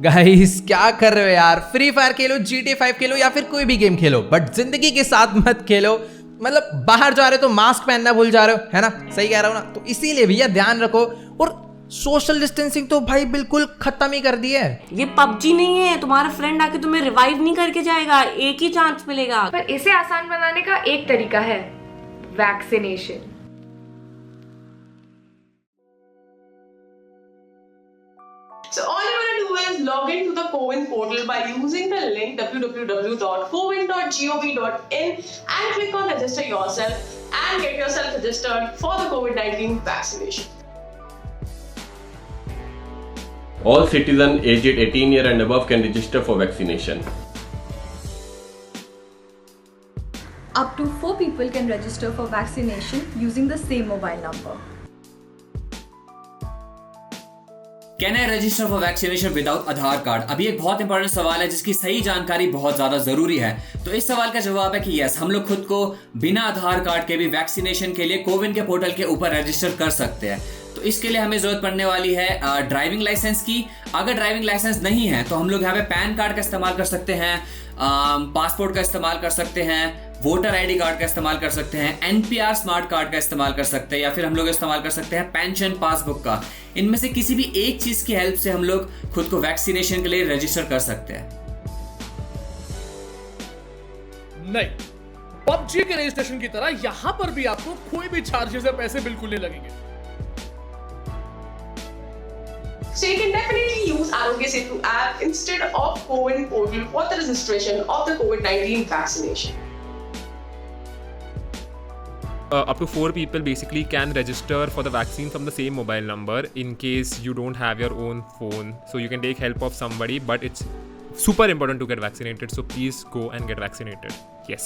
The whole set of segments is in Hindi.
गाइस क्या कर रहे हो यार? फ्री फायर खेलो, GTA 5 खेलो या फिर कोई भी गेम खेलो, बट जिंदगी के साथ मत खेलो। मतलब बाहर जा रहे हो तो मास्क पहनना भूल जा रहे हो, है ना? सही कह रहा हूं ना? तो इसीलिए भैया ध्यान रखो। और सोशल डिस्टेंसिंग तो भाई बिल्कुल खत्म ही कर दी है। ये पबजी नहीं है, तुम्हारा फ्रेंड आके तुम्हें रिवाइव नहीं करके जाएगा, एक ही चांस मिलेगा। पर इसे आसान बनाने का एक तरीका है, vaccination. So all you want to do is log into the CoWIN portal by using the link www.cowin.gov.in and click on register yourself and get yourself registered for the COVID-19 vaccination. All citizens aged 18 years and above can register for vaccination. Up to 4 people can register for vaccination using the same mobile number. Can I register for vaccination without Aadhaar card? अभी एक बहुत इंपॉर्टेंट सवाल है जिसकी सही जानकारी बहुत ज्यादा जरूरी है। तो इस सवाल का जवाब है कि यस, हम लोग खुद को बिना आधार कार्ड के भी वैक्सीनेशन के लिए कोविन के पोर्टल के ऊपर रजिस्टर कर सकते हैं। तो इसके लिए हमें जरूरत पड़ने वाली है ड्राइविंग लाइसेंस की। अगर ड्राइविंग लाइसेंस नहीं है तो हम लोग यहाँ पे पैन कार्ड का इस्तेमाल कर सकते हैं, पासपोर्ट का इस्तेमाल कर सकते हैं, वोटर आईडी कार्ड का इस्तेमाल कर सकते हैं, एनपीआर स्मार्ट कार्ड का इस्तेमाल कर सकते हैं, या फिर हम लोग इस्तेमाल कर सकते हैं पेंशन पासबुक का। इनमें से किसी भी एक चीज की हेल्प से हम लोग खुद को वैक्सीनेशन के लिए रजिस्टर कर सकते हैं। नहीं, पबजी के रजिस्ट्रेशन की तरह यहां पर भी आपको कोई भी चार्जेस या पैसे बिल्कुल नहीं लगेंगे। So you can definitely use Arogya Setu app instead of CoWIN portal for the registration of the COVID-19 vaccination. Up to 4 people basically can register for the vaccine from the same mobile number in case you don't have your own phone. So you can take help of somebody, but it's super important to get vaccinated. So please go and get vaccinated. Yes.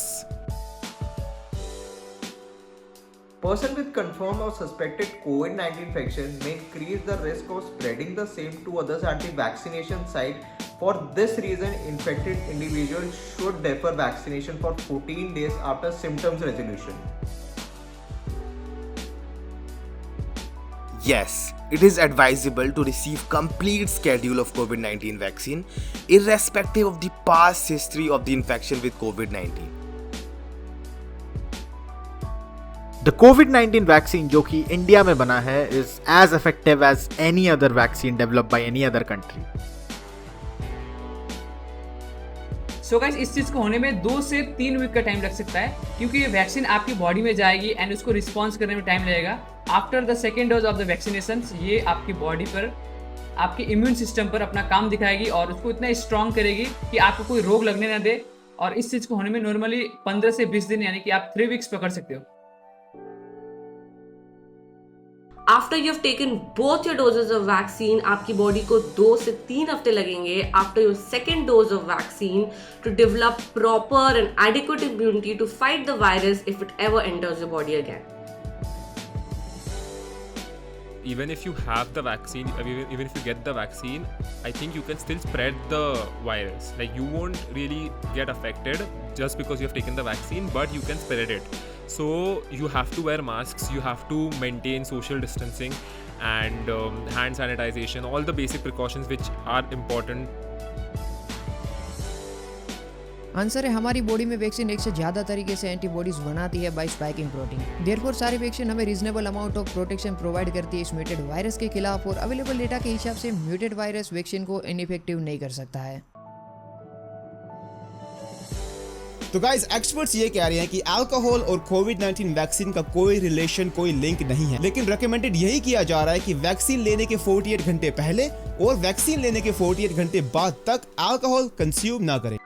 Person with confirmed or suspected COVID-19 infection may increase the risk of spreading the same to others at the vaccination site. For this reason, infected individuals should defer vaccination for 14 days after symptoms resolution. Yes, it is advisable to receive complete schedule of COVID-19 vaccine irrespective of the past history of the infection with COVID-19. The COVID-19 vaccine जो कि इंडिया में बना है is as effective as any other vaccine developed by any other country. So guys, इस चीज़ को होने में 2 से 3 वीक का टाइम लग सकता है, क्योंकि ये वैक्सीन आपकी बॉडी में जाएगी एंड उसको रिस्पॉन्स करने में टाइम लगेगा। After the second dose of the vaccination ये आपकी बॉडी पर, आपके इम्यून सिस्टम पर अपना काम दिखाएगी और उसको इतना स्ट्रॉन्ग करेगी कि आपको कोई रोग लगने ना दे। और इस चीज़ को होने में नॉर्मली 15 से 20 दिन यानी कि आप 3 वीक्स पकड़ सकते हो। After you've taken both your doses of vaccine, आपकी बॉडी को 2 से 3 हफ्ते लगेंगे after your second dose of vaccine to develop proper and adequate immunity to fight the virus if it ever enters your body again. Even if you have the vaccine, even if you get the vaccine, I think you can still spread the virus. Like you won't really get affected just because you have taken the vaccine, but you can spread it. So you have to wear masks, you have to maintain social distancing and hand sanitization, all the basic precautions which are important. Answer है, हमारी बॉडी में वैक्सीन एक से ज़्यादा तरीके से एंटीबॉडीज बनाती है बाय स्पाइकिंग प्रोटीन। देयरफॉर सारी वैक्सीन हमें reasonable amount of protection provide करती है इस म्यूटेड वायरस के खिलाफ, और अवेलेबल डेटा के हिसाब से म्यूटेड वायरस वैक्सीन को इनइफेक्टिव नहीं कर सकता है। तो गाइस, एक्सपर्ट्स ये कह रहे हैं कि अल्कोहल और कोविड-19 वैक्सीन का कोई रिलेशन, कोई लिंक नहीं है, लेकिन रिकमेंडेड यही किया जा रहा है कि वैक्सीन लेने के 48 घंटे पहले और वैक्सीन लेने के 48 घंटे बाद तक अल्कोहल कंज्यूम ना करें।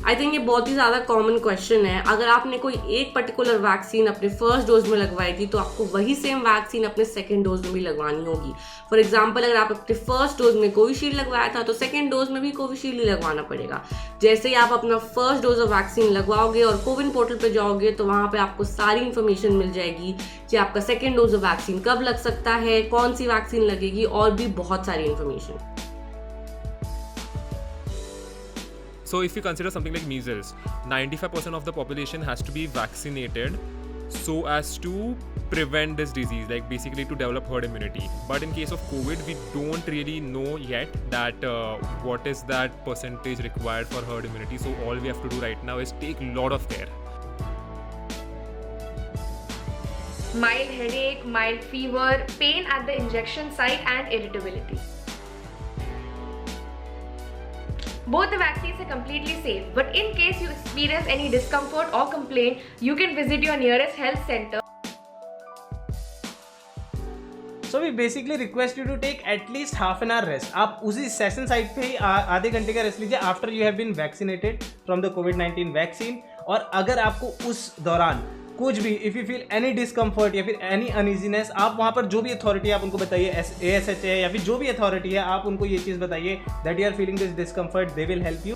आई थिंक ये बहुत ही ज़्यादा कॉमन क्वेश्चन है। अगर आपने कोई एक पर्टिकुलर वैक्सीन अपने फर्स्ट डोज में लगवाई थी तो आपको वही सेम वैक्सीन अपने सेकेंड डोज में भी लगवानी होगी। फॉर एग्जांपल, अगर आप अपने फर्स्ट डोज में कोविशील्ड लगवाया था तो सेकेंड डोज में भी कोविशील्ड ही लगवाना पड़ेगा। जैसे ही आप अपना फर्स्ट डोज ऑफ वैक्सीन लगवाओगे और कोविन पोर्टल पर जाओगे तो वहाँ पर आपको सारी इन्फॉर्मेशन मिल जाएगी कि आपका सेकेंड डोज ऑफ वैक्सीन कब लग सकता है, कौन सी वैक्सीन लगेगी, और भी बहुत सारी information. So if you consider something like measles, 95% of the population has to be vaccinated so as to prevent this disease, like basically to develop herd immunity. But in case of COVID, we don't really know yet that what is that percentage required for herd immunity. So all we have to do right now is take a lot of care. Mild headache, mild fever, pain at the injection site and irritability. Both the vaccines are completely safe, but in case you experience any discomfort or complaint, you can visit your nearest health center. So we basically request you to take at least half an hour rest. आप उसी सेशन साइट पे ही आधे घंटे का रेस्ट लीजिए after you have been vaccinated from the कोविड-19 वैक्सीन. और अगर आपको उस दौरान कुछ भी if you feel any discomfort या फिर एनी अनइजीनेस, आप वहाँ पर जो भी अथॉरिटी है आप उनको बताइए, ASH है या फिर जो भी अथॉरिटी है आप उनको ये चीज़ बताइए that you are feeling this discomfort, they will help you.